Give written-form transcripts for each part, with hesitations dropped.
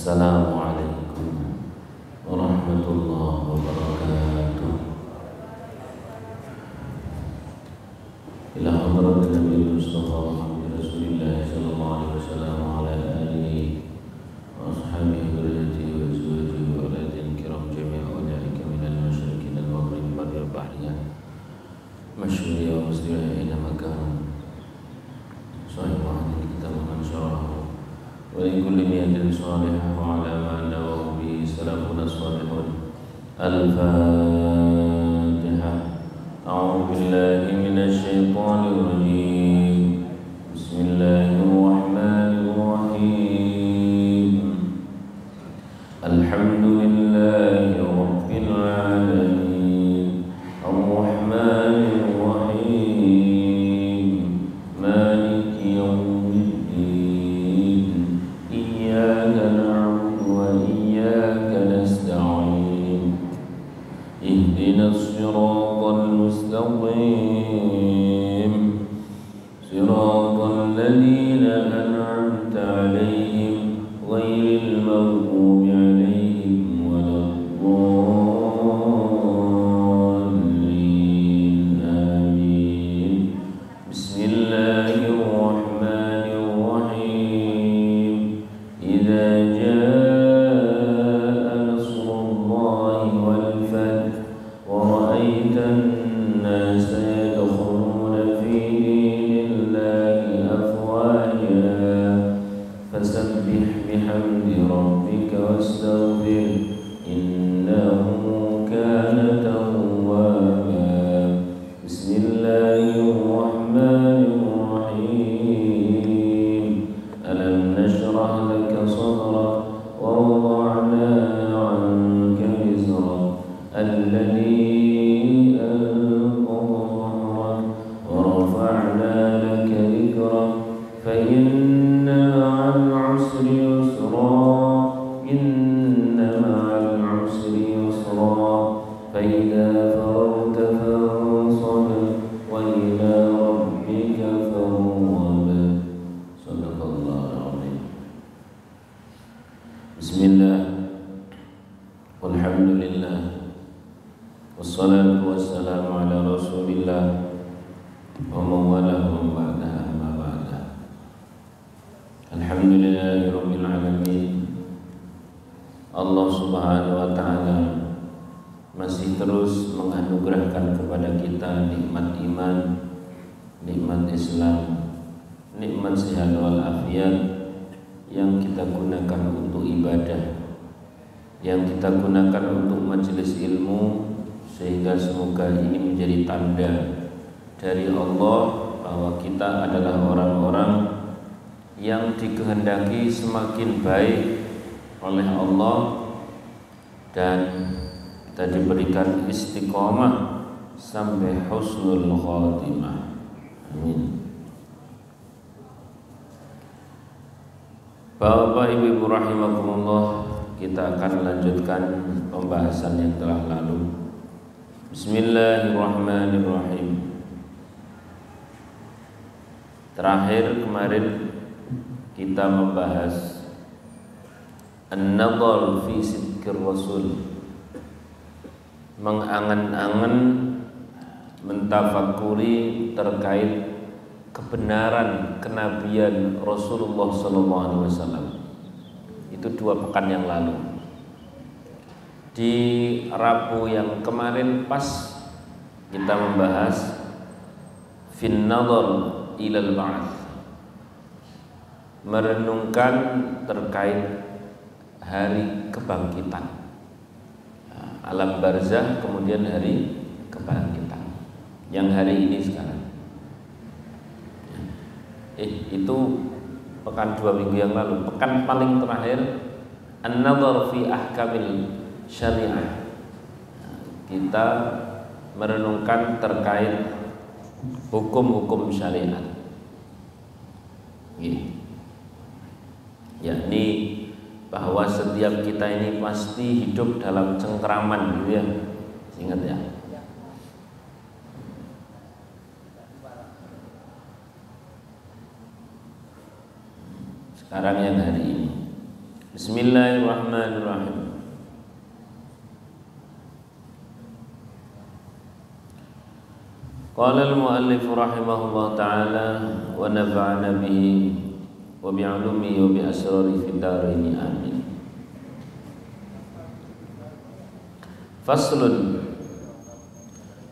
Assalamualaikum warahmatullahi wabarakatuh. Ila hadratin Nabi Mustafa Muhammad Rasulillah sallallahu alaihi wasallam wa ala alihi wa ashabihi wa dzurriyyatihi wa azwajihi wa auladil kiram jami'a ulaika minal musyrikin al-mughrim barril bahriyah masyhuriyah wa muslimah ila makan sahibah kita masyarakat wa likulli niyatin salihah wa ala ma nawahu bi salafuna salihun. Al-Fatihah. A'udzu billahi minasy syaithanir rajim. Bismillahirrahmanirrahim. Alhamdulillahi rabbil alamin. Ar-Rahmanir Rahim. Maliki yaumiddin. Iyyaka na'budu wa iyyaka nasta'in. Ihdinas siratal mustaqim. Siratal ladzina an'amta 'alaihim ghairil maghdubi 'alaihim waladdallin. Amin. Bismillahirrahmanirrahim. Idza jaa nasrullahi wal fath wa ra'aitan nasa yadkhuluna fi dinillahi afwaja fasabbih bihamdi rabbika wastaghfir innahu kana tawwaba. Bismillahirrahmanirrahim. Alam nashrah laka sadrak wa wada'na 'anka wizrak alladhi anqadha dhahrak wa rafa'na laka dhikrak fa inna ma'al 'usri yusra inna ma'al 'usri yusra fa idza faragta fansab wa ila rabbika farghab. Shadaqallahul 'azim. Bismillah walhamdulillah wassalatu wassalamu ala rasulillah wa mawalahu ba'da ma ba'da. Alhamdulillahi rabbil alamin. Allah subhanahu wa ta'ala masih terus menganugerahkan kepada kita nikmat iman, nikmat Islam, nikmat sehat wal afiat yang kita gunakan untuk ibadah, yang kita gunakan untuk majelis ilmu, sehingga semoga ini menjadi tanda dari Allah bahwa kita adalah orang-orang yang dikehendaki semakin baik oleh Allah dan kita diberikan istiqomah sampai husnul khatimah. Amin. Bapak Ibu rahimakumullah, kita akan melanjutkan pembahasan yang telah lalu. Bismillahirrahmanirrahim. Terakhir kemarin kita membahas an-nadhar fi sidqir rasul, mengangan-angan, mentafakuri terkait kebenaran kenabian Rasulullah SAW. Itu 2 pekan yang lalu. Di Rabu yang kemarin pas kita membahas fin nadhar ilal ba'ats, merenungkan terkait hari kebangkitan, alam barzah, kemudian hari kebangkitan yang hari ini sekarang. Itu pekan 2 minggu yang lalu. Pekan paling terakhir an-nadhar fi ahkamil syariah, kita merenungkan terkait hukum-hukum syariat, yakni bahwa setiap kita ini pasti hidup dalam cengkraman, gitu ya. Ingat ya. Sekarang yang hari ini Bismillahirrahmanirrahim. Qala al-muallif rahimahullah ta'ala wa nafa'ana bihi wa bi'ulumihi wa bi asrari fid dharain amin. Faslun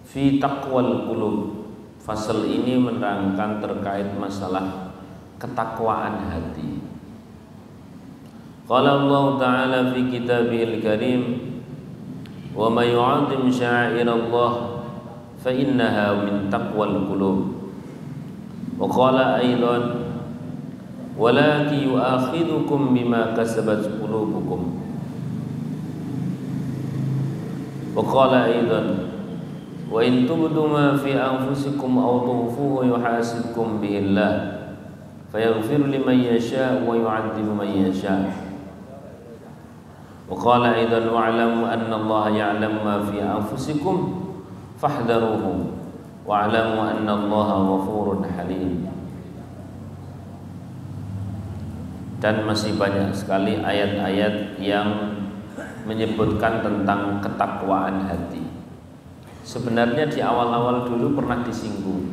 fi taqwal qulub. Fasal ini menerangkan terkait masalah ketakwaan hati. Qala Allah ta'ala fi kitabihil karim wa may yu'azzim sya'airallah fa innaha min taqwal qulub. Wa qala aidan walakin yu'akhidhukum bima kasabat qulubukum. Wa qala aidan wa in tubdu ma fi anfusikum aw tukhfuhu yuhasibkum bihi Allah fayaghfiru liman yasha' wa yu'adzibu man yasha'. Wa qala aidan wa'lamu anna Allah ya'lamu ma fi anfusikum fahdharuhu wa'lamu anna Allaha ghafurun halim. Dan masih banyak sekali ayat-ayat yang menyebutkan tentang ketakwaan hati. Sebenarnya di awal-awal dulu pernah disinggung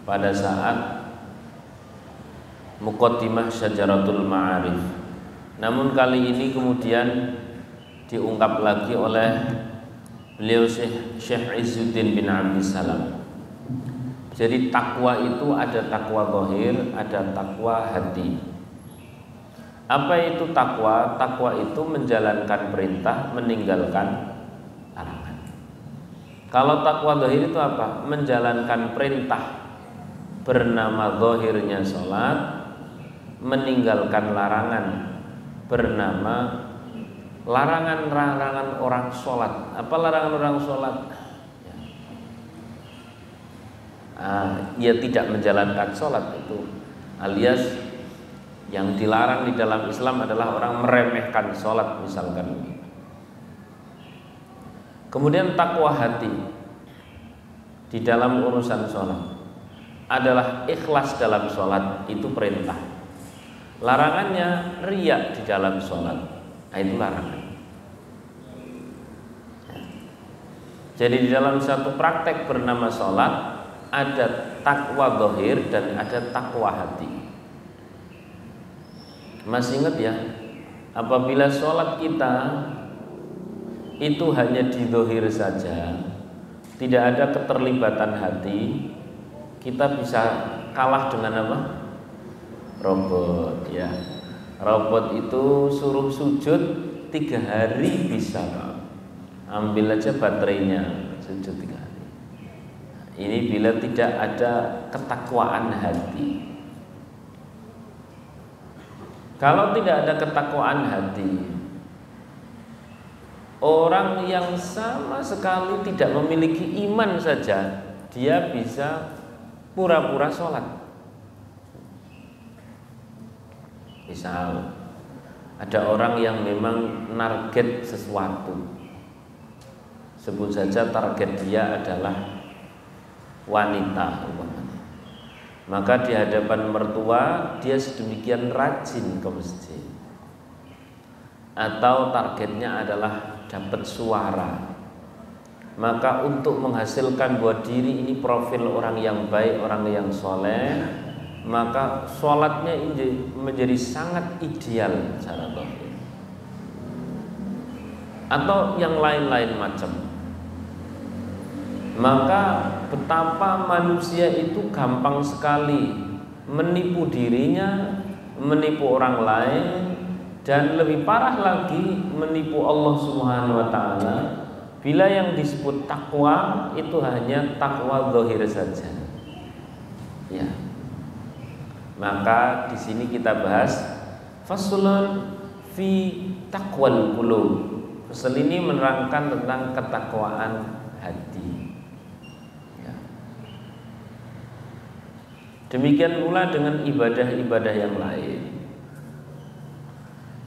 pada saat Muqaddimah Syajaratul Ma'arif. Namun kali ini kemudian diungkap lagi oleh beliau Syekh Izzuddin bin Abdissalam. Jadi takwa itu ada takwa zahir, ada takwa hati. Apa itu takwa? Takwa itu menjalankan perintah, meninggalkan larangan. Kalau takwa zahir itu apa? Menjalankan perintah bernama zahirnya sholat, meninggalkan larangan bernama larangan-larangan orang sholat. Apa larangan orang sholat? Ya tidak menjalankan sholat itu, alias yang dilarang di dalam Islam adalah orang meremehkan sholat misalkan. Kemudian takwa hati di dalam urusan sholat adalah ikhlas dalam sholat, itu perintah. Larangannya riya di dalam sholat, itu larangan. Jadi di dalam satu praktek bernama sholat ada takwa zahir dan ada takwa hati. Masih ingat ya, apabila sholat kita itu hanya di zahir saja, tidak ada keterlibatan hati, kita bisa kalah dengan apa? Robot ya. Robot itu suruh sujud 3 hari bisa. Ambil aja baterainya, sujud 3 hari. Ini bila tidak ada ketakwaan hati. Kalau tidak ada ketakwaan hati, orang yang sama sekali tidak memiliki iman saja, dia bisa pura-pura sholat. Misal ada orang yang memang target sesuatu, sebut saja target dia adalah wanita, maka di hadapan mertua dia sedemikian rajin ke masjid, atau targetnya adalah dapat suara, maka untuk menghasilkan buat diri ini profil orang yang baik, orang yang soleh, maka sholatnya menjadi sangat ideal secara zahir. Atau yang lain-lain macam. Maka betapa manusia itu gampang sekali menipu dirinya, menipu orang lain, dan lebih parah lagi menipu Allah Subhanahu wa taala bila yang disebut takwa itu hanya takwa zahir saja. Ya. Maka di sini kita bahas faslun fi taqwal qulub. Fasal ini menerangkan tentang ketakwaan hati. Ya. Demikian pula dengan ibadah-ibadah yang lain.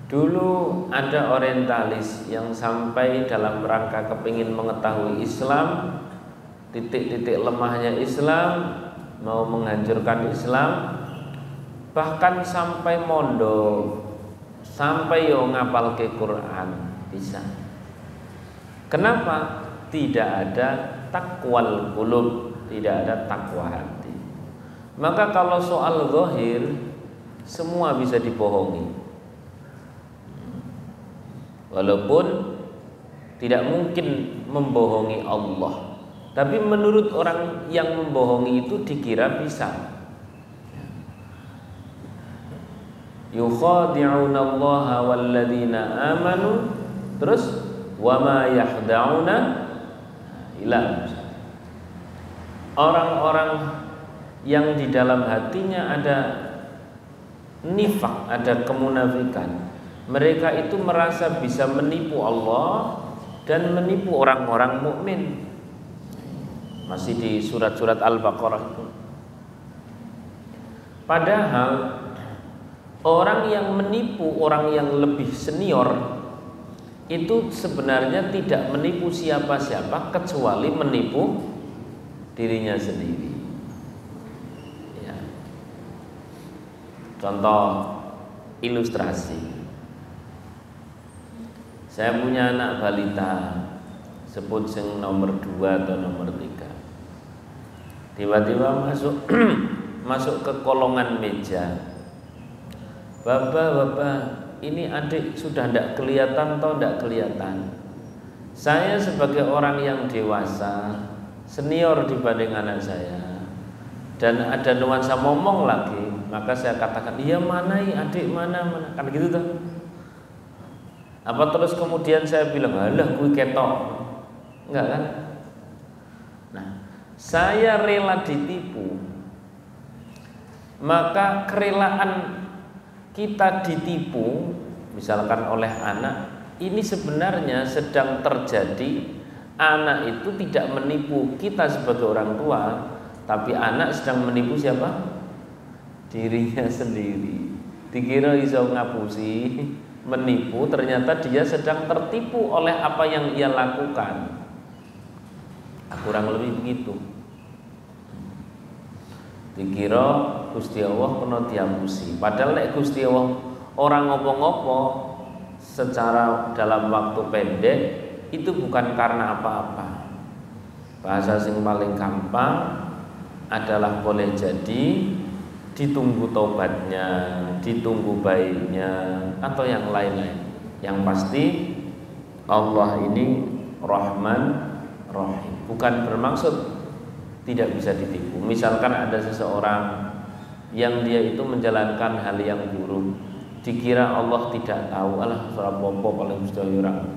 Dulu ada orientalis yang sampai dalam rangka kepingin mengetahui Islam, titik-titik lemahnya Islam, mau menghancurkan Islam, bahkan sampai mondok sampai yo ngapal ke Quran bisa. Kenapa? Tidak ada takwal qulub, tidak ada takwa hati. Maka kalau soal zahir semua bisa dibohongi. Walaupun tidak mungkin membohongi Allah, tapi menurut orang yang membohongi itu dikira bisa. Yukhadi'una Allaha walladzina amanu, terus wama yakhda'una illa orang-orang yang di dalam hatinya ada nifak, ada kemunafikan. Mereka itu merasa bisa menipu Allah dan menipu orang-orang mukmin. Masih di surat-surat Al-Baqarah itu. Padahal orang yang menipu orang yang lebih senior itu sebenarnya tidak menipu siapa-siapa kecuali menipu dirinya sendiri. Ya. Contoh ilustrasi. Saya punya anak balita, sebut sing nomor 2 atau nomor 3. Tiba-tiba masuk ke kolongan meja. Bapak, ini adik sudah tidak kelihatan atau tidak kelihatan. Saya sebagai orang yang dewasa, senior dibanding anak saya, dan ada nuansa ngomong lagi, maka saya katakan, iya mana adik mana, kan gitu tuh. Apa terus kemudian saya bilang, alah gue ketok, enggak kan? Nah, saya rela ditipu, maka kerelaan kita ditipu misalkan oleh anak ini sebenarnya sedang terjadi. Anak itu tidak menipu kita sebagai orang tua, tapi anak sedang menipu siapa? Dirinya sendiri. Dikira iso ngapusi, menipu, ternyata dia sedang tertipu oleh apa yang ia lakukan. Kurang lebih begitu. Dikira Gusti Allah kena diapusi, padahal nek Gusti Allah orang ngopo-ngopo secara dalam waktu pendek itu bukan karena apa-apa. Bahasa sing paling gampang adalah boleh jadi ditunggu taubatnya, ditunggu baiknya, atau yang lain-lain. Yang pasti Allah ini Rahman Rahim, bukan bermaksud tidak bisa ditipu. Misalkan ada seseorang yang dia itu menjalankan hal yang buruk, dikira Allah tidak tahu, alah surapopo paling mesti orang.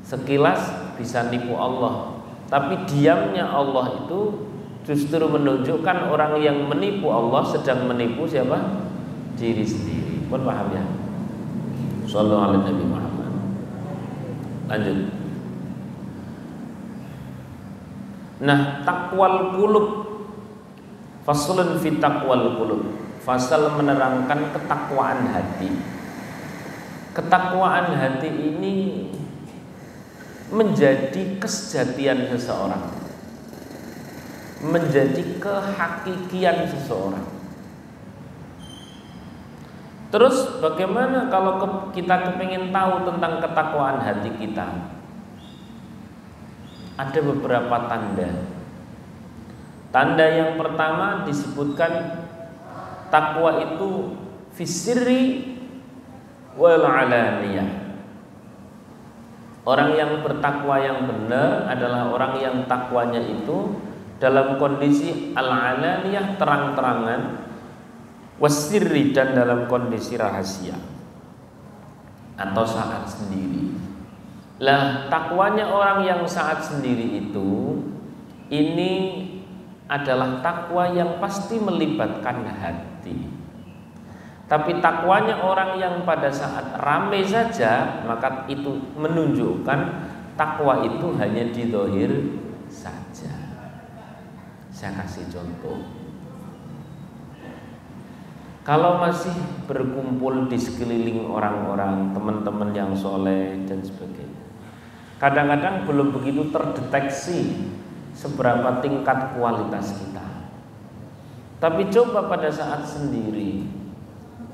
Sekilas bisa nipu Allah, tapi diamnya Allah itu justru menunjukkan orang yang menipu Allah sedang menipu siapa? Diri sendiri. Pun paham ya? Sallallahu alaihi Nabi Muhammad. Lanjut. Nah, takwal qulub, faslun fi takwal qulub, fasal menerangkan ketakwaan hati. Ketakwaan hati ini menjadi kesejatian seseorang, menjadi kehakikian seseorang. Terus bagaimana kalau kita kepingin tahu tentang ketakwaan hati kita? Ada beberapa tanda. Tanda yang pertama disebutkan takwa itu fisirri wal alaniyah. Orang yang bertakwa yang benar adalah orang yang takwanya itu dalam kondisi al-alaniyah, terang-terangan, wasirri, dan dalam kondisi rahasia atau saat sendiri. Lah, takwanya orang yang saat sendiri itu ini adalah takwa yang pasti melibatkan hati. Tapi takwanya orang yang pada saat ramai saja, maka itu menunjukkan takwa itu hanya di zahir saja. Saya kasih contoh. Kalau masih berkumpul di sekeliling orang-orang, teman-teman yang soleh dan sebagainya, kadang-kadang belum begitu terdeteksi seberapa tingkat kualitas kita. Tapi coba pada saat sendiri,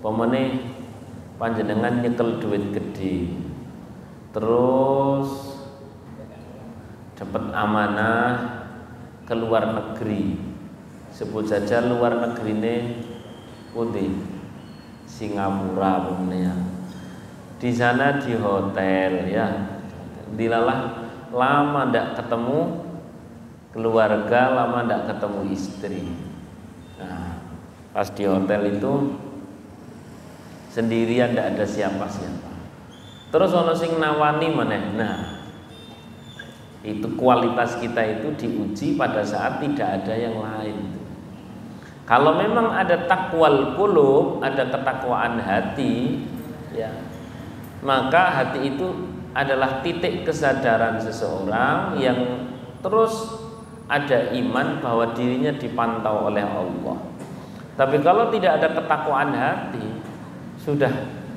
pemene panjenengan nyekel duit gede, terus dapat amanah ke luar negeri, sebut saja luar negeri ini putih Singapura ya. Di sana di hotel ya, dilalah lama ndak ketemu keluarga, lama ndak ketemu istri. Nah, pas di hotel itu sendirian, ndak ada siapa-siapa. Terus ono sing nawani maneh. Nah, itu kualitas kita itu diuji pada saat tidak ada yang lain. Kalau memang ada takwal qulub, ada ketakwaan hati, ya, maka hati itu adalah titik kesadaran seseorang yang terus ada iman bahwa dirinya dipantau oleh Allah. Tapi kalau tidak ada ketakwaan hati, sudah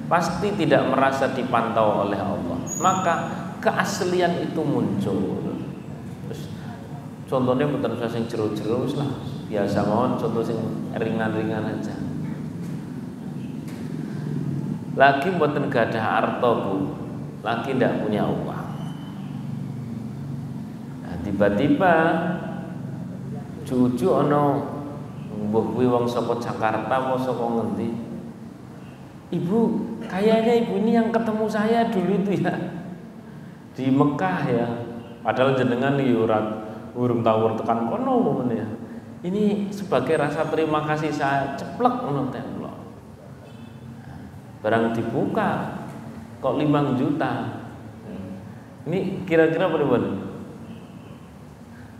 pasti tidak merasa dipantau oleh Allah, maka keaslian itu muncul. Terus contohnya bukan usah sing jero-jero wis lah, biasa mawon, contoh sing ringan-ringan aja. Lagi mboten gadah harta, Bu. Lagi ndak punya uang. Nah, tiba-tiba cucu ono mbuh kuwi wong saka Jakarta apa saka ngendi. Ibu, kayaknya ibu ini yang ketemu saya dulu itu ya di Mekah ya. Padahal jenengan iki ora urung tawur tekan kono ngono ya. Ini sebagai rasa terima kasih saya ceplek ngono templok. Barang dibuka kok 5 juta. Ini kira-kira berapa?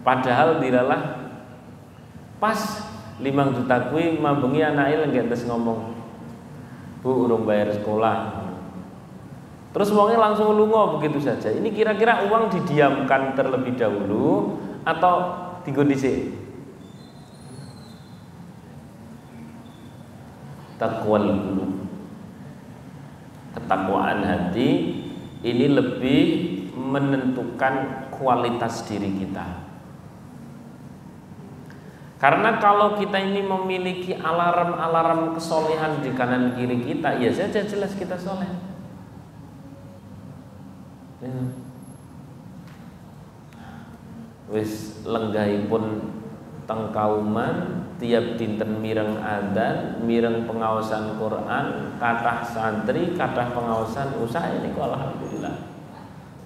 Padahal dilalah pas 5 juta kuwi mambengi anake lengket terus ngomong, "Bu, urung bayar sekolah." Terus wongnya langsung lunga begitu saja. Ini kira-kira uang didiamkan terlebih dahulu atau dienggo dhisik? Taqwal qulub, ketakwaan hati ini lebih menentukan kualitas diri kita. Karena kalau kita ini memiliki alarm-alarm kesolehan di kanan kiri kita, ya saja jelas kita soleh. Wis lenggahipun teng kauman tiap dinten mireng adzan, mireng pengawasan Quran, kathah santri, kathah pengawasan usaha ini kok alhamdulillah.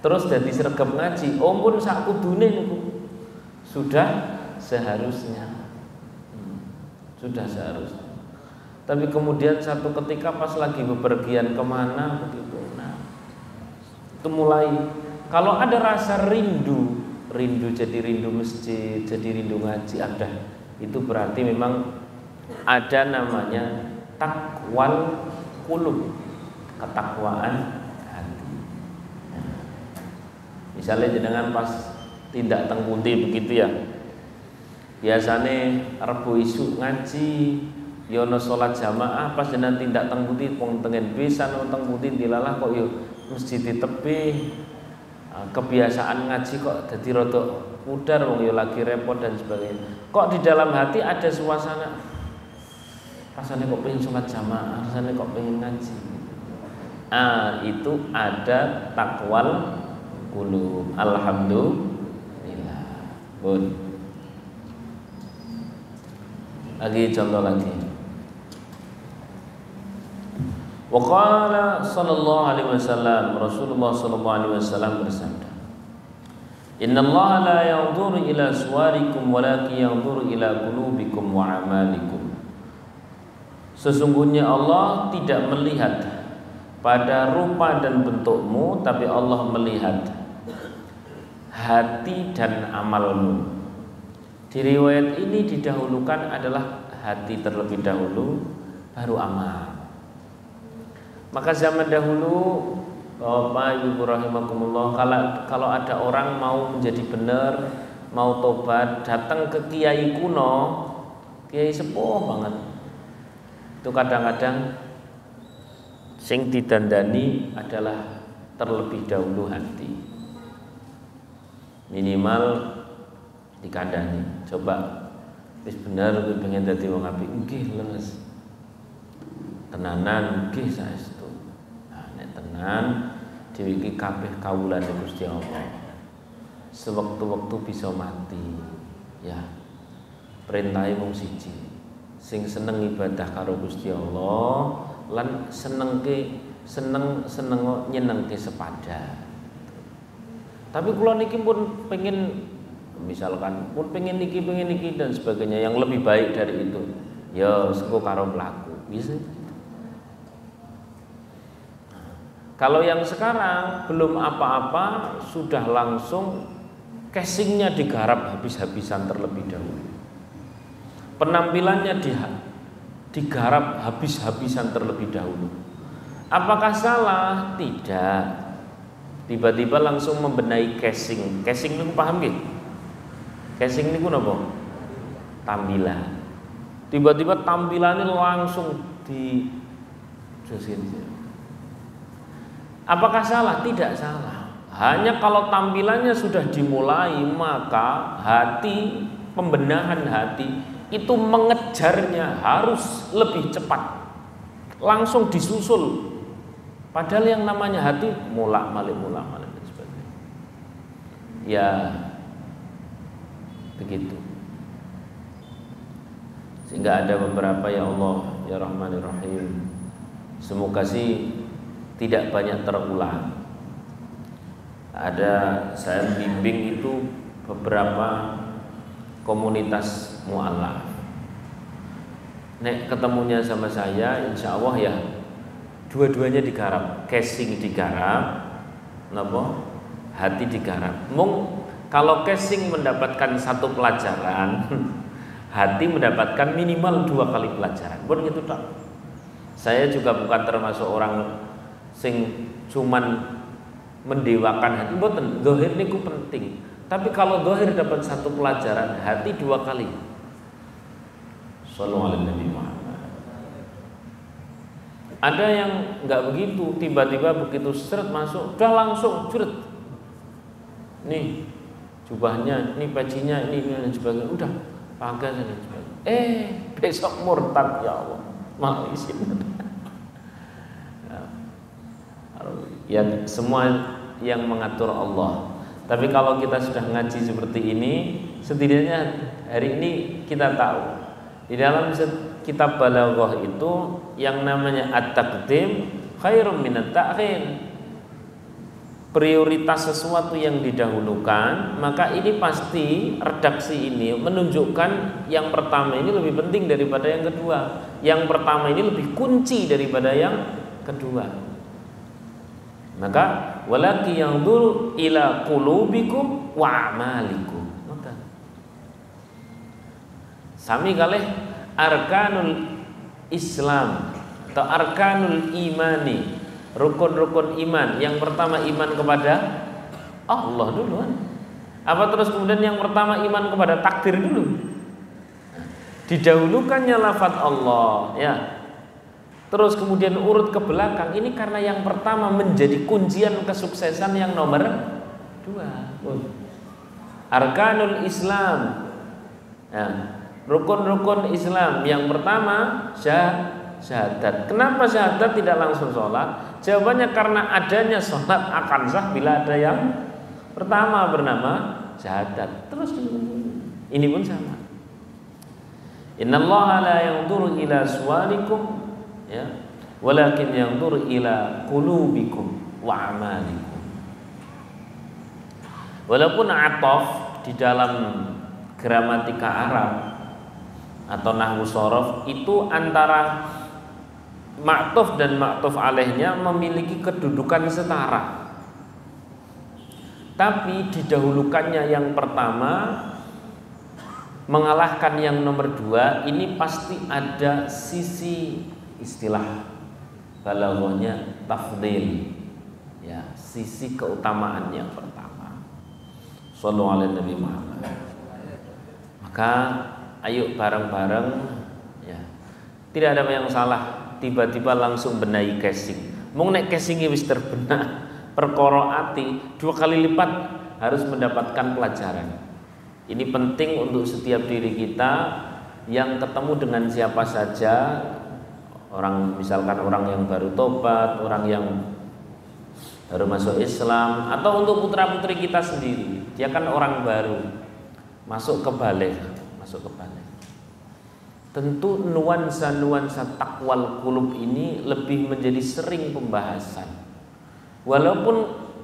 Terus dadi sregep ngaji, pun sak kudune niku. Sudah seharusnya. Sudah seharusnya. Tapi kemudian satu ketika pas lagi bepergian kemana begitu, nah itu mulai kalau ada rasa rindu jadi rindu masjid, jadi rindu ngaji, ada itu berarti memang ada namanya takwal qulub, ketakwaan hati. Misalnya jenengan pas tindak teng pundi begitu ya, biasane Rebo isuk ngaji, yono sholat jamaah, pas jenengan tindak teng pundi wong tengen pisan teng pundi dilalah kok yo masjid di tepi. Kebiasaan ngaji kok jadi rada pudar, wong yo lagi repot dan sebagainya. Kok di dalam hati ada suasana rasanya kok pengen sholat jamaah, rasanya kok pengen ngaji. Itu ada takwal qulub. Alhamdulillah. Bun. Lagi contoh lagi. Wa qala sallallahu alaihi wasallam, Rasulullah sallallahu alaihi wasallam bersabda, "Innallaha la yanzuru ila suwarikum walakin yanzuru ila qulubikum wa amalikum." Sesungguhnya Allah tidak melihat pada rupa dan bentukmu, tapi Allah melihat hati dan amalmu. Di riwayat ini didahulukan adalah hati terlebih dahulu, baru amal. Maka zaman dahulu, Bapak Ibu rahimakumullah, kalau ada orang mau menjadi benar, mau tobat, datang ke kiai kuno, kiai sepuh banget. Itu kadang-kadang sing didandani adalah terlebih dahulu hati. Minimal dikandani, coba wis bener pengen dadi wong apik, nggih leres. Tenanan nggih saestu. panjenengan dhewe iki kabeh kawulane Gusti Allah. Sewektu-wektu bisa mati. Ya. Perintahe mung siji. Sing seneng ibadah karo Gusti Allah lan seneng nyenengke sepada. Tapi kula niki pun pengen misalkan pun pengen niki dan sebagainya yang lebih baik dari itu. Ya sengko karo pelaku. Bisa. Kalau yang sekarang belum apa-apa sudah langsung casingnya digarap habis-habisan terlebih dahulu. Penampilannya digarap habis-habisan terlebih dahulu. Apakah salah? Tidak. Tiba-tiba langsung membenahi casing. Casing niku paham nggih? Casing niku napa? Tampilan. Tiba-tiba tampilannya langsung di apakah salah? Tidak salah. Hanya kalau tampilannya sudah dimulai, maka hati, pembenahan hati itu mengejarnya harus lebih cepat. Langsung disusul. Padahal yang namanya hati mulak-malik dan sebagainya. Ya begitu. Sehingga ada beberapa, ya Allah ya Rahmanir Rahim, semoga sih tidak banyak terulang. Ada saya bimbing itu beberapa komunitas mu'alaf. Nek ketemunya sama saya, insya Allah ya dua-duanya digarap, casing digarap, napa? Hati digarap. Mung kalau casing mendapatkan satu pelajaran, hati mendapatkan minimal 2 kali pelajaran. Bukan gitu tak? Saya juga bukan termasuk orang sing cuman mendewakan hati. Mboten, zahir niku penting. Tapi kalau zahir dapat satu pelajaran, hati 2 kali. Shallallahu alaihi Nabi Muhammad. Ada yang enggak begitu, tiba-tiba begitu seret masuk, udah langsung curet. Nih jubahnya, ini pecinya, ini dan sebagainya, udah pakai dan sebagainya. Besok murtad, ya Allah. Maaf izin. Ya semua yang mengatur Allah. Tapi kalau kita sudah ngaji seperti ini, setidaknya hari ini kita tahu di dalam kitab Balaghah itu yang namanya at-taqdim khairum minat ta'khir. Prioritas sesuatu yang didahulukan, maka ini pasti redaksi ini menunjukkan yang pertama ini lebih penting daripada yang kedua. Yang pertama ini lebih kunci daripada yang kedua. Maka walaki yanzur ila qulubikum wa a'malikum. Sami kalih arkanul Islam atau arkanul imani, rukun-rukun iman. Yang pertama iman kepada Allah dulu. Apa terus kemudian yang pertama iman kepada takdir dulu? Didahulukannya lafaz Allah, ya. Terus kemudian urut ke belakang. Ini karena yang pertama menjadi kuncian kesuksesan yang nomor 2. Arkanul Islam. Ya. Rukun-rukun Islam. Yang pertama syahadat. Kenapa syahadat tidak langsung sholat? Jawabannya karena adanya sholat akan sah bila ada yang pertama bernama syahadat. Terus ini pun sama. Innallaha la yanzuru ila suwarikum, ya, walakin yanzuru ila qulubikum wa a'malikum. Walaupun ataf di dalam gramatika Arab atau nahwu shorof itu antara ma'tuf dan ma'tuf alaihnya memiliki kedudukan setara. Tapi didahulukannya yang pertama mengalahkan yang nomor 2, ini pasti ada sisi istilah balaghahnya tafdhil, ya, sisi keutamaan yang pertama. Shallallahu alaihi Nabi Muhammad. Maka ayo bareng-bareng, ya. Tidak ada yang salah tiba-tiba langsung benahi casing. Mung nek casingnya wis terbenah, perkara ati 2 kali lipat harus mendapatkan pelajaran. Ini penting untuk setiap diri kita yang ketemu dengan siapa saja, orang misalkan orang yang baru tobat, orang yang baru masuk Islam, atau untuk putra-putri kita sendiri, dia kan orang baru masuk ke balik. Tentu nuansa-nuansa takwal qulub ini lebih menjadi sering pembahasan. Walaupun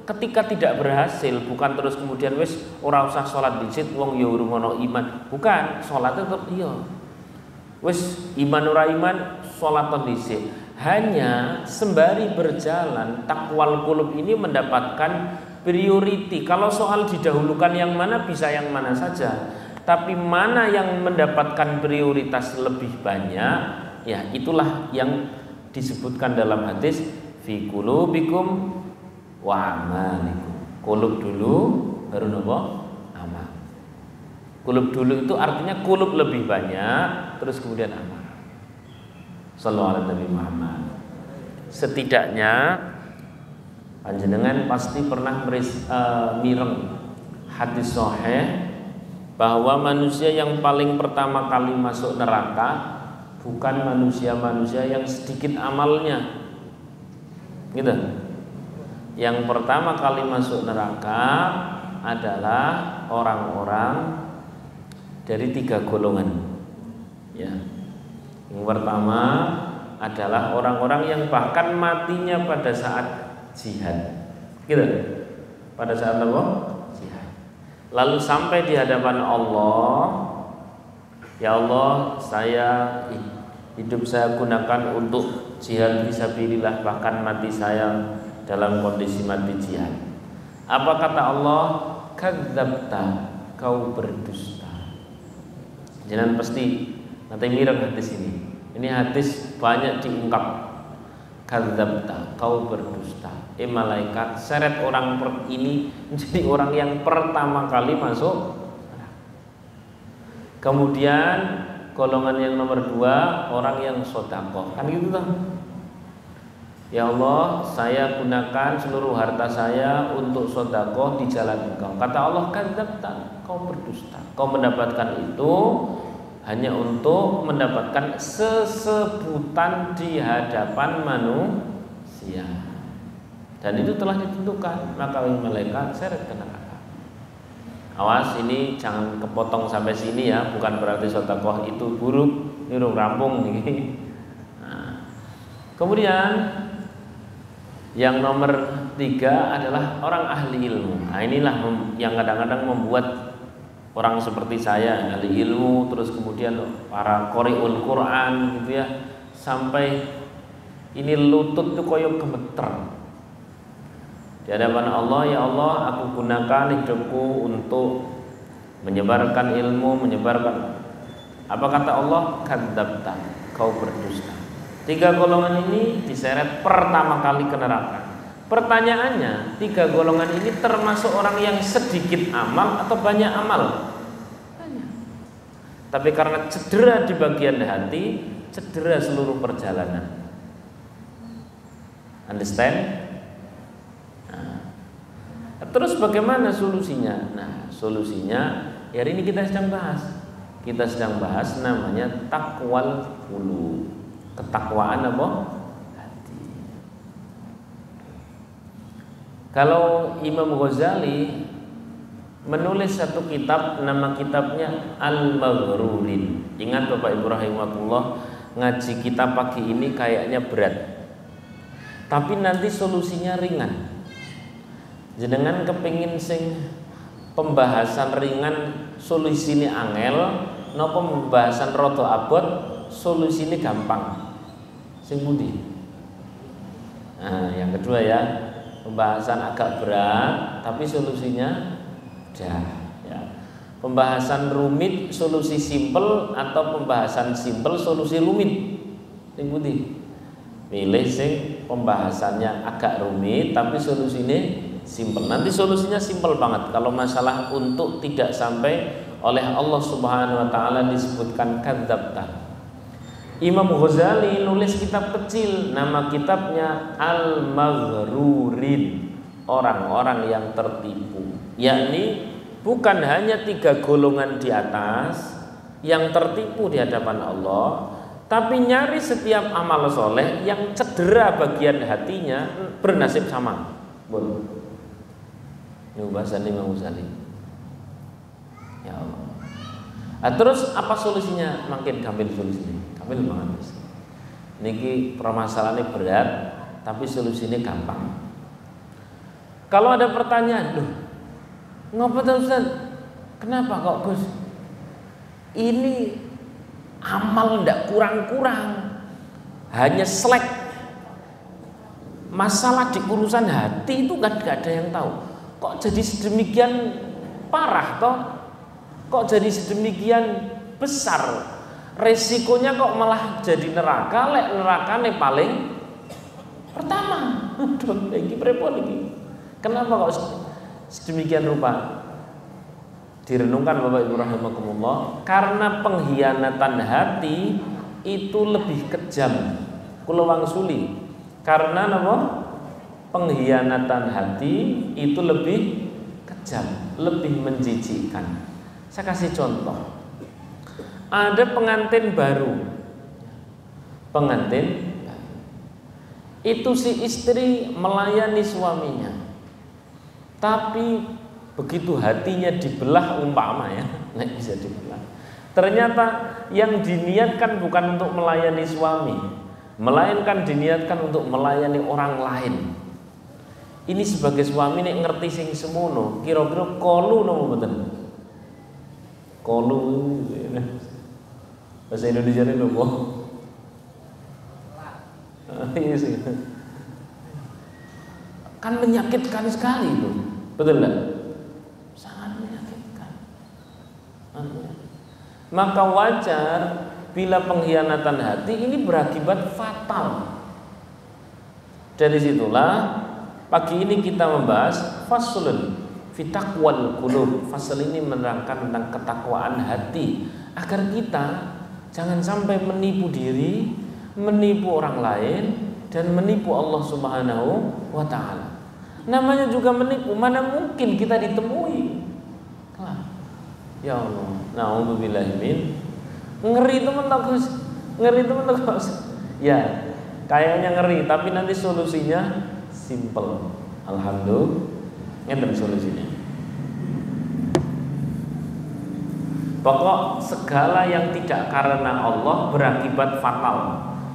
ketika tidak berhasil, bukan terus kemudian wis ora usah salat dicit wong ya urung ana iman. Bukan, salat tetep iya. Wis iman ora iman, salat dicit. Hanya sembari berjalan takwal qulub ini mendapatkan priority. Kalau soal didahulukan yang mana, bisa yang mana saja. Tapi mana yang mendapatkan prioritas lebih banyak, ya itulah yang disebutkan dalam hadis fi qulubikum wa amalikum. Qulub dulu baru nopo? Amal. Qulub dulu itu artinya qulub lebih banyak, terus kemudian amal. Shallallahu alaihi Nabi Muhammad. Setidaknya panjenengan pasti pernah mireng hadis sahih bahwa manusia yang paling pertama kali masuk neraka bukan manusia-manusia yang sedikit amalnya, gitu. Yang pertama kali masuk neraka adalah orang-orang dari 3 golongan. Ya. Yang pertama adalah orang-orang yang bahkan matinya pada saat jihad, gitu. Pada saat apa? Lalu sampai di hadapan Allah, ya Allah, hidup saya gunakan untuk jihad fisabilillah, bahkan mati saya dalam kondisi mati jihad. Apa kata Allah? Kadzabta, kau berdusta. Jangan pasti nanti mirip hadis ini. Ini hadis banyak diungkap. Kadzabta, kau berdusta. Malaikat seret orang ini menjadi orang yang pertama kali masuk. Kemudian golongan yang nomor 2, orang yang sedekah. Kan gitu tuh. Ya Allah, saya gunakan seluruh harta saya untuk sedekah di jalan Engkau. Kata Allah, kadzabta, kau berdusta. Kau mendapatkan itu hanya untuk mendapatkan sesebutan di hadapan manusia. Dan itu telah ditentukan, maka malaikat seret ke neraka. Awas, ini jangan kepotong sampai sini ya, bukan berarti sedekah itu buruk, nyuruh rampung nih. Nah, kemudian yang nomor 3 adalah orang ahli ilmu. Nah, inilah yang kadang-kadang membuat orang seperti saya ahli ilmu, terus kemudian para qori'ul Quran gitu ya, sampai ini lutut tuh koyo gemeter di hadapan Allah. Ya Allah, aku gunakan hidupku untuk menyebarkan ilmu, menyebarkan. Apa kata Allah? Kadzabta, kau berdusta. 3 golongan ini diseret pertama kali ke neraka. Pertanyaannya, 3 golongan ini termasuk orang yang sedikit amal atau banyak amal? Banyak. Tapi karena cedera di bagian hati, cedera seluruh perjalanan. Understand? Terus bagaimana solusinya? Nah, solusinya hari ini kita sedang bahas. Kita sedang bahas namanya takwal qulub. Ketakwaan apa? Hati. Kalau Imam Ghazali menulis satu kitab, nama kitabnya Al-Maghrurin. Ingat Bapak Ibu rahimahullah, ngaji kita pagi ini kayaknya berat. Tapi nanti solusinya ringan. Jenengan kepingin sing pembahasan ringan solusine angel, napa pembahasan rada abot solusine gampang? Sing pundi? Nah, yang kedua ya, pembahasan agak berat tapi solusinya mudah ya. Pembahasan rumit solusi simpel atau pembahasan simpel solusi rumit? Sing pundi? Pilih sing pembahasannya agak rumit tapi solusinya simpel. Nanti solusinya simpel banget. Kalau masalah untuk tidak sampai oleh Allah Subhanahu wa taala disebutkan kadzabta. Imam Ghazali nulis kitab kecil, nama kitabnya Al-Maghrurin, orang-orang yang tertipu. Yakni bukan hanya 3 golongan di atas yang tertipu di hadapan Allah, tapi nyaris setiap amal soleh yang cedera bagian hatinya bernasib sama. Bon. Ini bahasan Imam Ghazali. Ya Allah. Nah, terus apa solusinya? Makin gampil solusinya. Gampil banget. Niki permasalahannya berat, tapi solusinya gampang. Kalau ada pertanyaan, loh, ngapa tuh Ustaz? Kenapa kok Gus? Ini amal ndak kurang-kurang, hanya selek. Masalah di urusan hati itu kan gak ada yang tahu. Kok jadi sedemikian parah toh? Kok jadi sedemikian besar? Resikonya kok malah jadi neraka? Lek nerakane paling pertama. Iki prepon iki. Kenapa kok sedemikian rupa? Direnungkan Bapak Ibu rahimakumullah, karena pengkhianatan hati itu lebih kejam. Kula wangsuli. Karena napa? Pengkhianatan hati itu lebih kejam, lebih menjijikkan. Saya kasih contoh. Ada pengantin baru. Pengantin itu si istri melayani suaminya. Tapi begitu hatinya dibelah umpama ya, nggak bisa dibelah. Ternyata yang diniatkan bukan untuk melayani suami, melainkan diniatkan untuk melayani orang lain. Ini sebagai suami nek ngerti sing semono, kira-kira kolu napa mboten? Kolu bahasa Indonesia ini nopo? Iya sih. Kan menyakitkan sekali itu. Betul enggak? Sangat menyakitkan. Maka wajar bila pengkhianatan hati ini berakibat fatal. Dari situlah pagi ini kita membahas faslun fi taqwal qulub. Fasal ini menerangkan tentang ketakwaan hati agar kita jangan sampai menipu diri, menipu orang lain, dan menipu Allah Subhanahu wa ta'ala. Namanya juga menipu, mana mungkin kita ditemui. Ya Allah, na'udzubillahi min. Ngeri teman Gus, ngeri teman Gus. Ya, kayaknya ngeri, tapi nanti solusinya simple. Alhamdulillah, ngeten solusinya. Pokok segala yang tidak karena Allah berakibat fatal.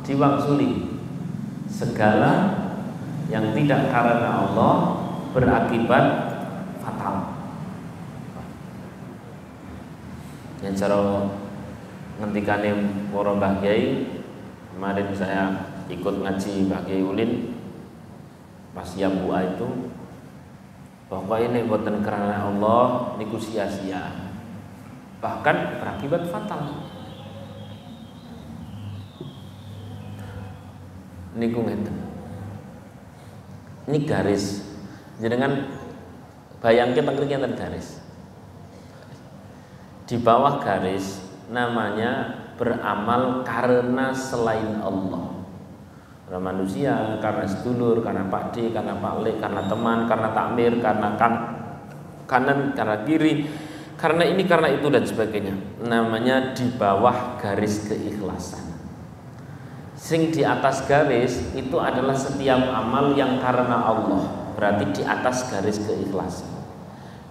Diwangsuli. Segala yang tidak karena Allah berakibat fatal. Yang cara ngentikane para Mbah Kiai, kemarin saya ikut ngaji Mbah Kiai Ulin pas Yambua itu, pokoknya ini boten karena Allah niku sia-sia. Bahkan berakibat fatal. Niku ngeten. Ini garis. Jenengan bayangke tengkringan garis. Di bawah garis namanya beramal karena selain Allah. Karena manusia, karena sedulur, karena Pak D, karena Pak Le, karena teman, karena takmir, karena kanan, karena kiri, karena ini, karena itu dan sebagainya. Namanya di bawah garis keikhlasan. Sing di atas garis itu adalah setiap amal yang karena Allah. Berarti di atas garis keikhlasan.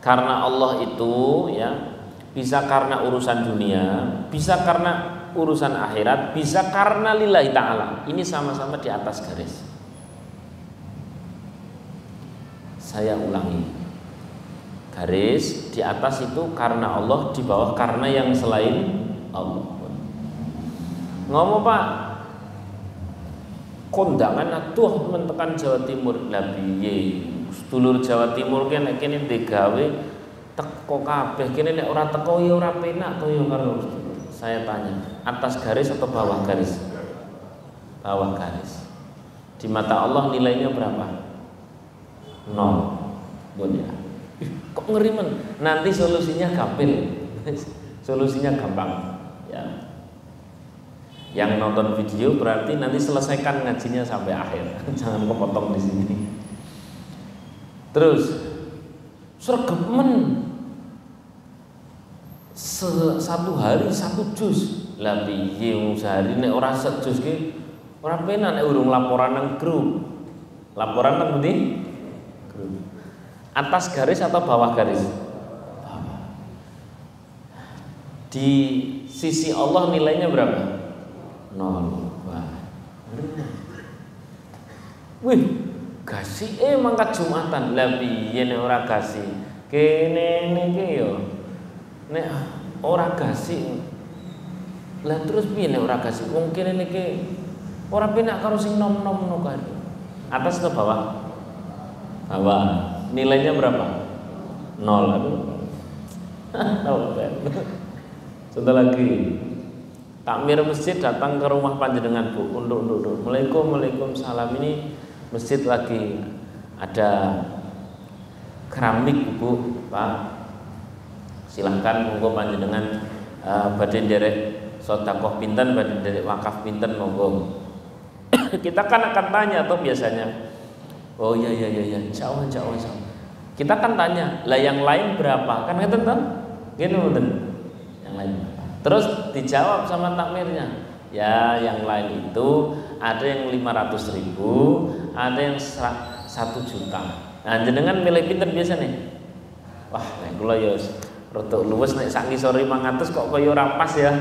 Karena Allah itu ya bisa karena urusan dunia, bisa karena urusan akhirat, bisa karena lillahi ta'ala. Ini sama-sama di atas garis. Saya ulangi. Garis di atas itu karena Allah, di bawah karena yang selain Allah. Ngomong Pak, kondangan atuh mentekan Jawa Timur. Lah piye? Sedulur Jawa Timur ki nek kene digawe teko kabeh, kene nek ora teko ya ora penak to ya karo. Saya tanya, atas garis atau bawah garis? Bawah garis. Di mata Allah nilainya berapa? 0. Boleh. Kok ngeri men? Nanti solusinya gampil. Solusinya gampang. Ya. Yang nonton video berarti nanti selesaikan ngajinya sampai akhir. Jangan kepotong di sini. Terus sergemen satu hari 1 juz. Lah piye sehari nek ora 1 juz ki ora penak nek urung laporan nang grup. Laporan nang ndi? Atas garis atau bawah garis? Bawah. Di sisi Allah nilainya berapa? 0. Wah. Wih, gasi mangkat Jumatan. Lah piye nek ora gasi? Kene niki yo. Nek ora gasi. Lah terus piye nek ora gasi? Wong kene niki ora penak karo sing nom-nom no kan. Atas atau bawah? Bawah. Nilainya berapa? 0. Aduh. 0. Contoh lagi. Takmir masjid datang ke rumah panjenengan, Bu, untuk duduk. Waalaikumsalam. Ini masjid lagi ada keramik, Bu, Pak. Silahkan monggo panjenengan badhe nderek sedekah pinten, badhe nderek wakaf pinten monggo. Kita kan akan tanya atau biasanya, oh iya, insyaallah. Kita kan tanya, lah yang lain berapa? Kan ngeten toh? Ngene mboten. Yang lain berapa? Terus dijawab sama takmirnya, ya yang lain itu ada yang 500.000, ada yang 1 juta. Nah jenengan milih pinten biasa nih? Wah, nek kula ya rada luwes nek sak ngisor 500 kok kaya ora pas ya.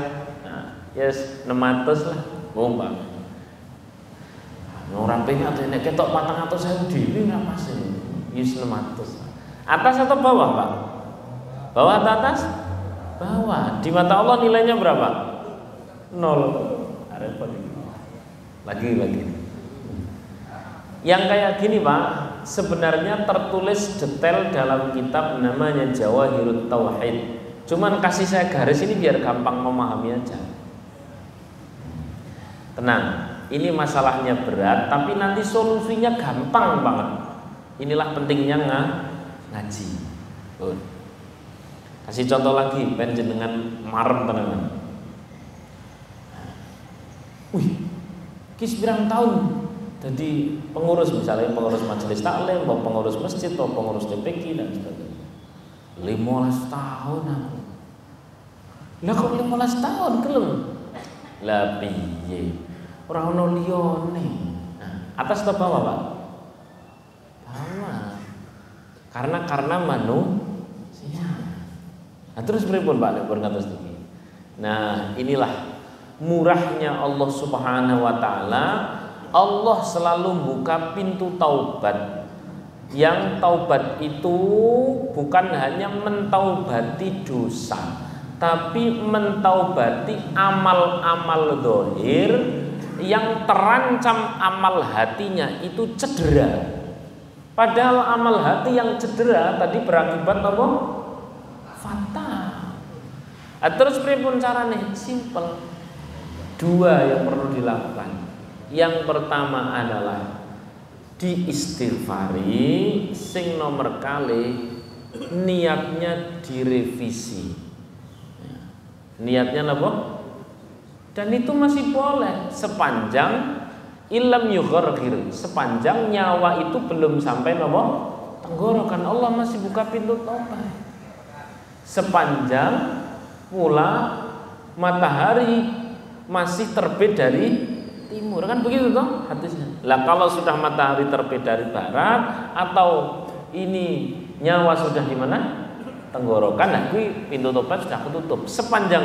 Nah, yes 600 lah. Umpam. Ora penak nek ketok 400.000 dhewe ora pas. Yes 600. Atas atau bawah, Pak? Bawah atau atas? Bawah. Di mata Allah nilainya berapa? 0. Repot. Lagi. Yang kayak gini, Pak, sebenarnya tertulis detail dalam kitab namanya Jawahirut Tauhid. Cuman kasih saya garis ini biar gampang memahami aja. Tenang, ini masalahnya berat, tapi nanti solusinya gampang banget. Inilah pentingnya ngaji. Kasih contoh lagi, panjenengan marem tenan. Wih, kis pirang tahun jadi pengurus, misalnya pengurus majelis taklim, atau pengurus masjid, atau pengurus TPQ dan sebagainya. 15 tahun aku. Lah kok 15 tahun kelem? Lah piye? Ora ono liyane. Nah, atas atau bawah, Pak? Bawah. Karena manusia. Nah, terus pripun Pak nek pun ngatos niki? Nah, inilah murahnya Allah Subhanahu wa taala. Allah selalu buka pintu taubat. Yang taubat itu bukan hanya mentaubati dosa, tapi mentaubati amal-amal zahir yang terancam amal hatinya itu cedera. Padahal amal hati yang cedera tadi berakibat apa? Fatal. Terus pripun carane? Simpel. 2 yang perlu dilakukan. Yang pertama adalah diistighfari, sing nomor kali niatnya direvisi. Niatnya apa? Dan itu masih boleh sepanjang ilam yugharghir, sepanjang nyawa itu belum sampai apa? Tenggorokan. Allah masih buka pintu taubat. Sepanjang pula matahari masih terbit dari timur, kan begitu toh hadisnya. Lah kalau sudah matahari terbit dari barat atau ini nyawa sudah di mana? Tenggorokan, nah kui pintu tobat sudah ketutup. Sepanjang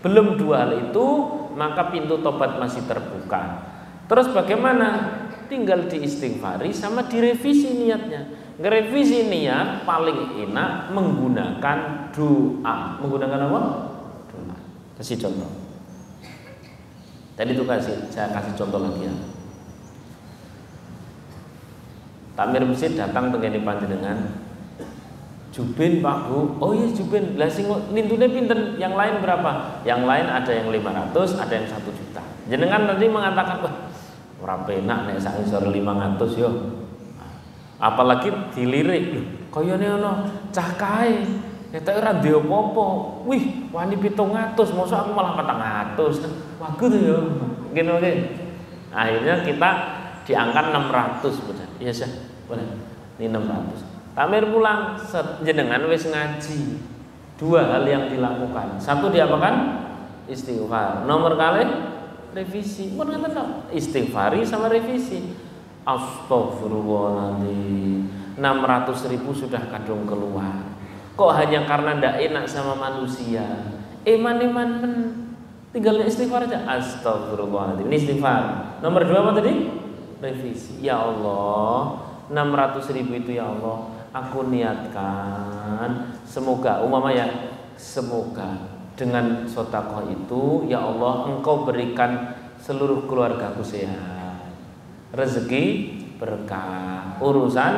belum 2 hal itu, maka pintu tobat masih terbuka. Terus bagaimana? Tinggal diistighfari sama direvisi niatnya. Ngerevisi niat paling enak menggunakan doa. Menggunakan apa? Doa. Kasih contoh. Tadi itu saya kasih contoh lagi ya. Takmir masjid datang tengene panjenengan. Jubin Pak Bu. Oh iya Jubin. Lah sing nintune pinten? Yang lain berapa? Yang lain ada yang 500, ada yang 1 juta. Jenengan nanti mengatakan, wah, ora penak nek sak ngisor 500 yo. Apalagi dilirik, kayane ana cah kae, ketok ora ndek apa-apa. Wih, wani 700, mosok aku malah 400. Wagu tuh ya. Ngene. Akhirnya kita diangkat 600 bener. Iya sih, boleh. Ini 600. Takmir pulang, jenengan wis ngaji. 2 hal yang dilakukan. 1 diapakan? Istighfar. Nomor kali revisi. Mun ngoten tok. Istighfari sama revisi. Astagfirullahaladzim. 600.000 sudah kadung keluar. Kok hanya karena ndak enak sama manusia? Eman tinggal istighfar aja. Astagfirullahaladzim. Ini istighfar. Nomor 2 apa tadi? Revisi. Ya Allah, 600.000 itu ya Allah, aku niatkan semoga semoga dengan sedekah itu ya Allah Engkau berikan seluruh keluargaku sehat, rezeki berkah, urusan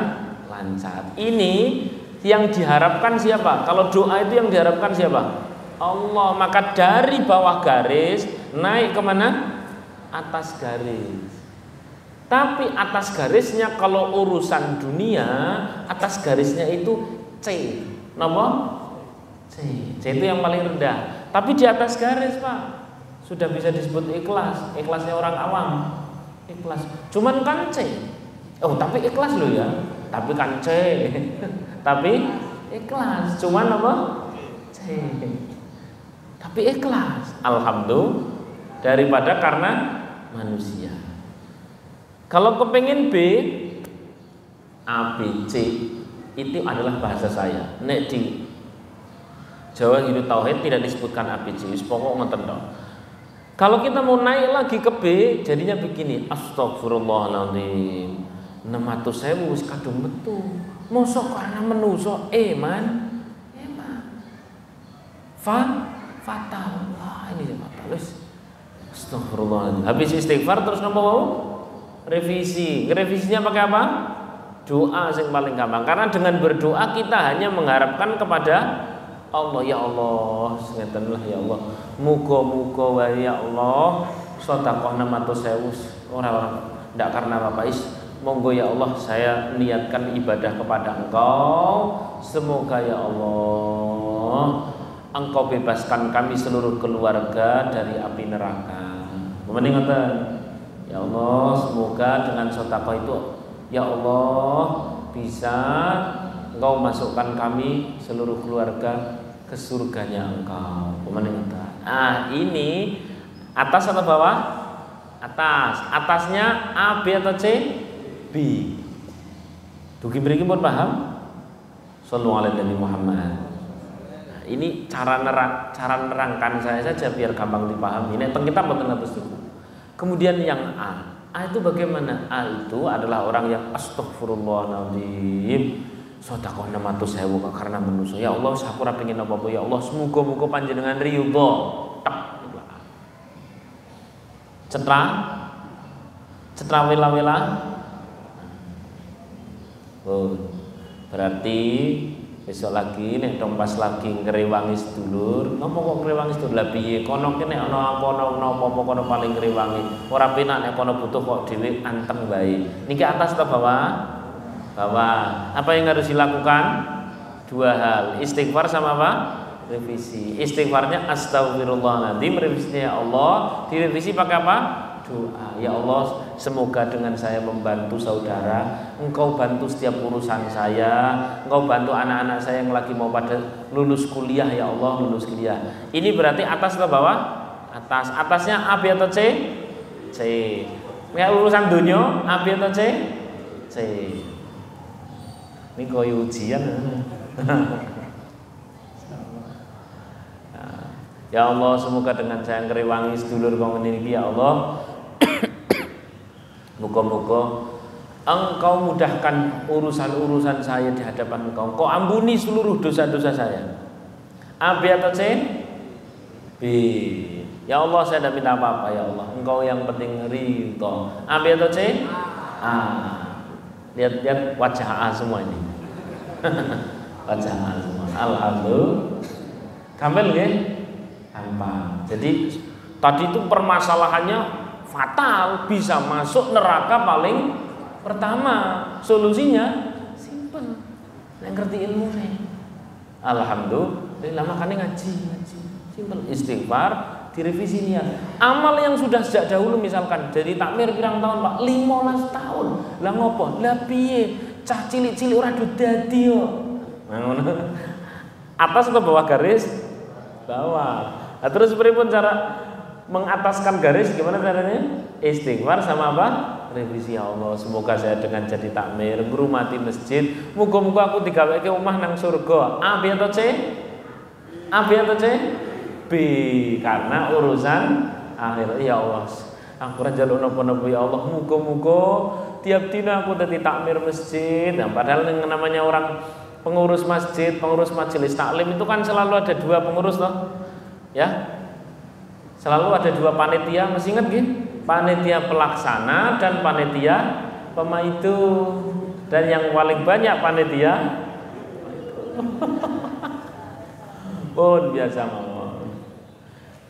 lancar. Ini yang diharapkan siapa? Kalau doa itu yang diharapkan siapa? Allah. Maka dari bawah garis naik kemana? Atas garis. Tapi atas garisnya kalau urusan dunia, atas garisnya itu C. Nomor C. C itu yang paling rendah. Tapi di atas garis Pak sudah bisa disebut ikhlas. Ikhlasnya orang awam. Ikhlas. Cuman kan C. Oh tapi ikhlas loh ya. Tapi kan C. Tapi ikhlas. Cuman apa? C. Tapi ikhlas. Alhamdulillah. Daripada karena manusia. Kalau kepengen B, A, B, C itu adalah bahasa saya. Nek di Jawa Hidup Tauhid tidak disebutkan A, B, C. Pokok ngoten tok. Kalau kita mau naik lagi ke B, jadinya begini. Astagfirullahaladzim. 600.000 wis kadung metu. Mosok karena menuso eman. Fatal. Wah, ini fatal wis. Astagfirullahaladzim. Habis istighfar terus napa mau? Revisi. Revisinya pakai apa? Doa yang paling gampang. Karena dengan berdoa kita hanya mengharapkan kepada Allah. Ya Allah, ngeten lah ya Allah. Muga-muga wae ya Allah sedekah 600.000 ora ndak karena apa is. Monggo ya Allah saya niatkan ibadah kepada Engkau. Semoga ya Allah Engkau bebaskan kami seluruh keluarga dari api neraka. Mending ngoten. Ya Allah, semoga dengan sedekah itu ya Allah bisa Engkau masukkan kami seluruh keluarga ke surganya Engkau. Ah, ini atas atau bawah? Atas. Atasnya A, B atau C? B. Dugi mriki pun paham? Sallallahu alaihi Muhammad. Nah, ini cara nerangkan saya saja biar gampang dipahami. Nek teng kitab mboten ngatus niku. Kemudian yang A itu bagaimana? A itu adalah orang yang astagfirullahaladzim sedekah 600.000 karena manusia. Ya Allah, aku ora pengen apa-apa ya Allah, semoga-moga panjenengan ridho. Tak. Cetra wela-wela. Oh, berarti besok lagi nek dong pas lagi ngrewangi sedulur, ngomong kok ngrewangi sedulur lah piye? Kono ki nek ana apa-apa kono paling ngrewangi. Ora penak nek kono butuh kok dhewe anteng bae. Niki atas atau bawah? Bawah. Apa yang harus dilakukan? 2 hal. Istighfar sama apa? Revisi. Istighfarnya astagfirullahaladzim, revisinya ya Allah. Direvisi pakai apa? Doa. Ya Allah, semoga dengan saya membantu saudara, Engkau bantu setiap urusan saya, Engkau bantu anak-anak saya yang lagi mau pada lulus kuliah ya Allah, lulus kuliah. Ini berarti atas atau bawah? Atas. Atasnya A, B atau C? C. Ya urusan dunia A, B atau C? C. Ini koyo ujian. Ya Allah, semoga dengan saya ngrewangi sedulur kau niki ya Allah. Muga-muga Engkau mudahkan urusan-urusan saya di hadapan Engkau. Engkau ampuni seluruh dosa-dosa saya. A, B atau C? B. Ya Allah, saya tidak minta apa-apa ya Allah. Engkau yang penting ridho. A, B atau C? A. Lihat wajah A semua ini. Wajah A semua. Alhamdulillah. Gampang nggih? Gampang. Jadi tadi itu permasalahannya fatal, bisa masuk neraka paling pertama. Solusinya simple. Nek ngerti ilmu nih. Alhamdulillah, makanya ngaji. Simple. Istighfar, direvisi niat. Amal yang sudah sejak dahulu misalkan jadi takmir pirang tahun Pak? 15 tahun. Lah ngopo? Lah piye? Cah cilik-cilik ora do dadi yo. Atas atau bawah garis? Bawah. Nah, terus pripun cara mengataskan garis gimana caranya? Istighfar sama apa? revisi ya Allah, semoga saya dengan jadi takmir ngrumati masjid, muga-muga aku digaweke omah nang surga. A B atau C? A B atau C? B, karena urusan akhir. Ya Allah, aku ora njaluk napa-napa ya Allah, muga-muga tiap dina aku dadi takmir masjid. Nah, padahal yang namanya orang pengurus masjid, pengurus majelis taklim itu kan selalu ada 2 pengurus toh. Ya. Selalu ada 2 panitia, masih ingat nggih? Panitia pelaksana dan panitia pemaitu. Dan yang paling banyak panitia pun biasa mawon.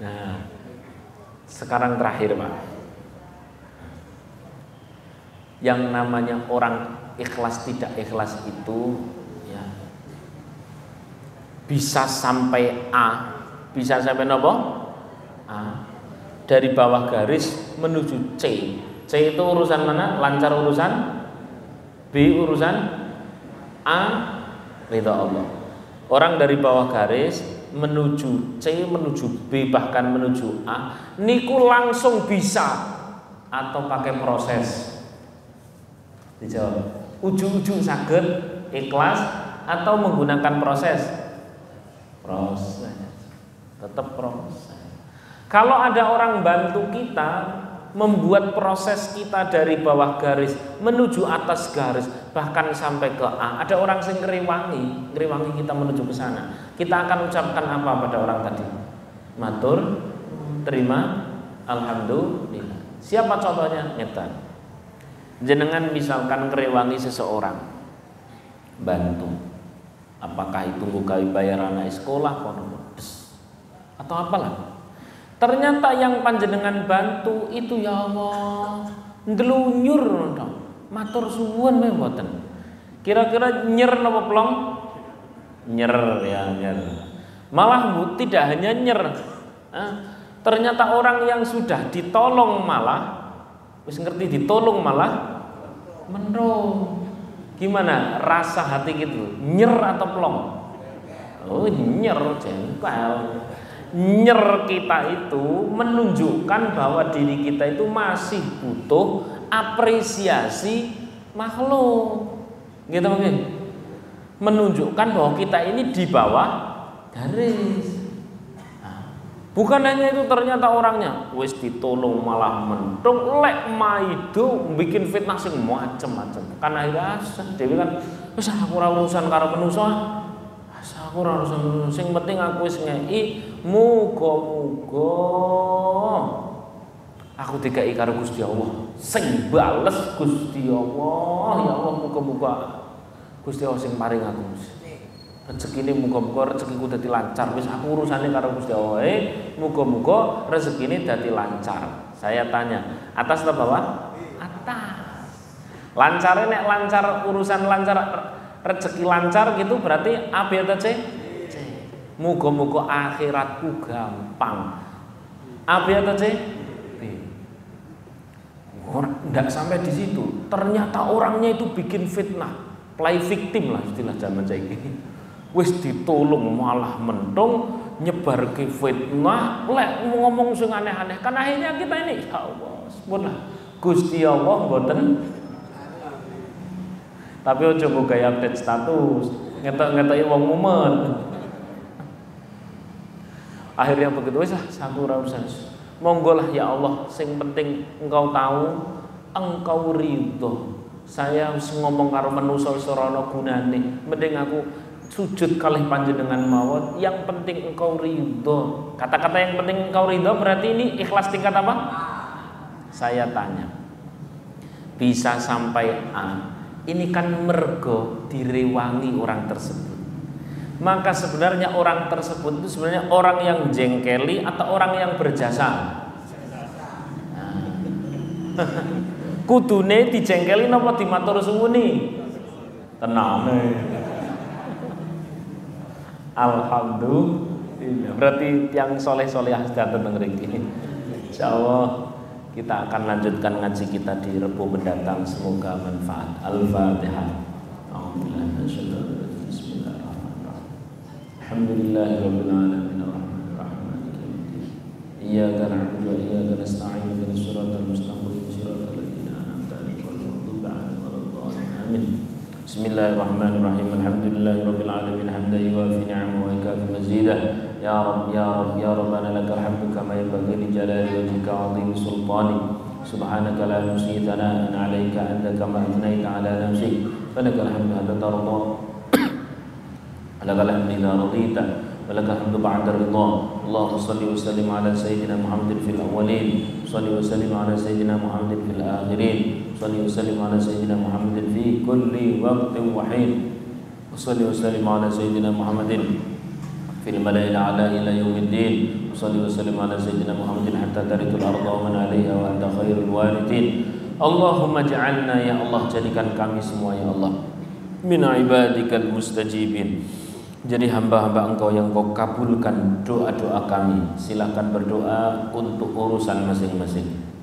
Nah, sekarang terakhir Pak. Yang namanya orang ikhlas tidak ikhlas itu ya, bisa sampai A, bisa sampai nopo? A. Dari bawah garis menuju C. C itu urusan mana? Lancar urusan B, urusan A, ridha Allah. Orang dari bawah garis menuju C, menuju B, bahkan menuju A, niku langsung bisa atau pakai proses. Dijawab. Ujung-ujung saged ikhlas atau menggunakan proses? Proses. Tetap proses. Kalau ada orang bantu kita membuat proses kita dari bawah garis menuju atas garis, bahkan sampai ke A, ada orang yang ngeriwangi kita menuju ke sana. Kita akan ucapkan apa pada orang tadi? Matur, terima, alhamdulillah. Siapa contohnya? Ngetan. Jenengan misalkan ngeriwangi seseorang, bantu. Apakah itu nggawe bayar anak sekolah atau apalah? Ternyata yang panjenengan bantu itu ya Allah ndelunyur matur suwun mboten. Kira-kira nyer napa plong? Nyer ya, nyer. Malah tidak hanya nyer. Ternyata orang yang sudah ditolong malah wis ngerti ditolong malah mendung. Gimana rasa hati gitu? Nyer atau plong? Oh, nyer, jengkel. Nyer kita itu menunjukkan bahwa diri kita itu masih butuh apresiasi makhluk, gitu mungkin. Menunjukkan bahwa kita ini di bawah garis. Nah, bukan hanya itu, ternyata orangnya wis ditolong malah mentung lek maido bikin fitnah sing macem-macem. Kan akhirnya dewe kan wis aku ora urusan karo manusa. Aku ora urusan, sing penting aku wis ngeki, muga-muga aku dikai karo Gusti Allah. Sing bales Gusti Allah, ya Allah muga-muga Gusti Allah sing paring aku. Rezekine muga-muga rezekiku dadi lancar. Wis aku urusane karo Gusti Allah. Muga-muga rezekine dadi lancar. Saya tanya, atas atau bawah? Atas. Lancare nek lancar urusan lancar rezeki lancar gitu berarti A B atau C? C. Muga-muga akhiratku gampang. A B atau C? B. Enggak sampai di situ. Ternyata orangnya itu bikin fitnah, play victim lah istilah zaman saiki. Wis ditolong malah mentung nyebar ke fitnah, lek ngomong sing aneh-aneh. Kan akhirnya kita ini ya Allah, semoga Gusti Allah mboten. Tapi ojo mbok gaya update status, ngetok-ngetoki wong mumet. Akhirnya begitu wis aku ora usah. Monggo lah ya Allah, sing penting engkau tahu, engkau ridho. Saya harus ngomong karo manusa wis ora ana gunane. Mending aku sujud kalih panjenengan mawon. Yang penting engkau ridho. Kata-kata yang penting engkau ridho berarti ini ikhlas tingkat apa? Saya tanya. Bisa sampai A. Ini kan mergo direwangi orang tersebut. Maka sebenarnya orang tersebut itu sebenarnya orang yang jengkeli atau orang yang berjasa. Nah. Kudune dijengkeli napa dimatur suwuni? Tenane. Alhamdulillah. Berarti yang soleh-solehah datang ngriki. Insyaallah kita akan lanjutkan ngaji kita di Rebo mendatang, semoga manfaat. Al-Fatihah. Bismillahirrahmanirrahim. Alhamdulillahirabbil alamin arrahmanir rahim. Iyyaka na'budu wa iyyaka nasta'in ihdinas siratal mustaqim siratal ladzina an'amta Amin. Bismillahirrahmanirrahim. Alhamdulillahirabbil alamin hamdan yuwafi ni'amahu wa yukafi mazidah. Ya Rabb ya Rabb ya Rabbana lakal hamdu kama yanbaghi li jalali wajhika 'azimi sultani. Subhanaka la nuhsi thana'an 'alaika anta kama athnaita 'ala nafsik. Falakal hamdu hatta tarda. Lakal hamdu idza radita wa lakal hamdu ba'da ridha. Allahumma shalli wa sallim 'ala sayyidina Muhammadin fil awwalin. Shalli wa sallim 'ala sayyidina Muhammadin fil akhirin. Shalli wa sallim 'ala sayyidina Muhammadin fi kulli waqtin wa hin. Shalli wa sallim 'ala sayyidina Muhammadin fil mala'il a'la ila yaumiddin. Shalli wa sallim 'ala sayyidina Muhammadin hatta tarithul arda wa man 'alaiha wa anta khairul warithin. Allahumma ja'alna ya Allah, jadikan kami semua ya Allah min ibadikal mustajibin, jadi hamba-hamba Engkau yang Kau kabulkan doa-doa kami. Silakan berdoa untuk urusan masing-masing.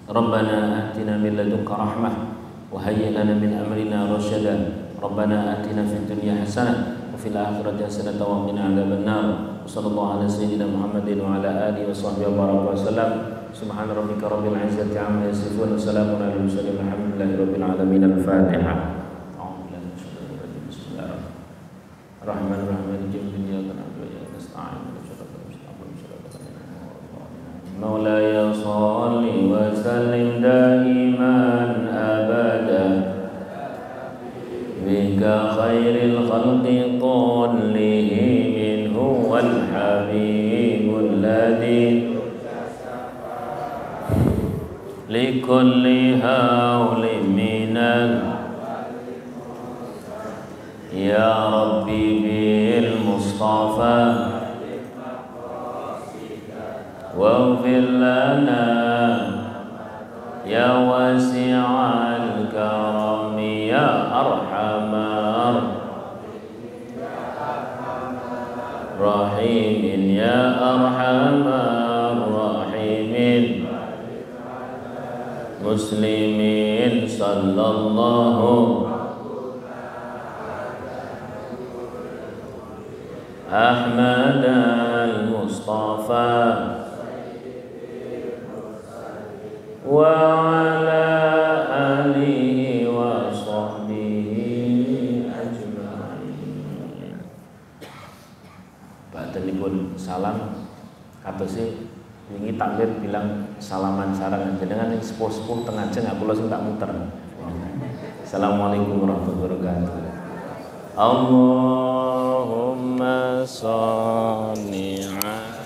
Rabbana atina min ladunka rahmah wa hayyi lana min amrina rasyada. Rabbana atina fid dunya hasanah wa fil akhirati hasanah wa qina adzabannar. Sallallahu ala sayyidina Muhammadin wa ala alihi wa sahbihi wa baraka wasallam. Subhana rabbika rabbil izzati amma yasifun wa salamun alal mursalin walhamdulillahi rabbil alamin. Al-Fatihah. Bismillahirrahmanirrahim. Iyyaka na'budu wa iyyaka nasta'in. مولاي صل وسلم دائما أبدا بك خير الخلق كلهم هو الحبيب الذي لكل هول من يا ربي بالمصطفى واغفر لنا يا واسع الكرم يا أرحم الراحمين يا أرحم الراحمين مسلمين صلى الله أحمد المصطفى وعلى آله وصحبه أجمعين. Badanipun salam atau sih wingi takbir bilang salaman sarang jenengan yang sepuh-sepuh tengah jeng aku langsung tak muter. Assalamualaikum warahmatullahi wabarakatuh. Allahumma sholli ala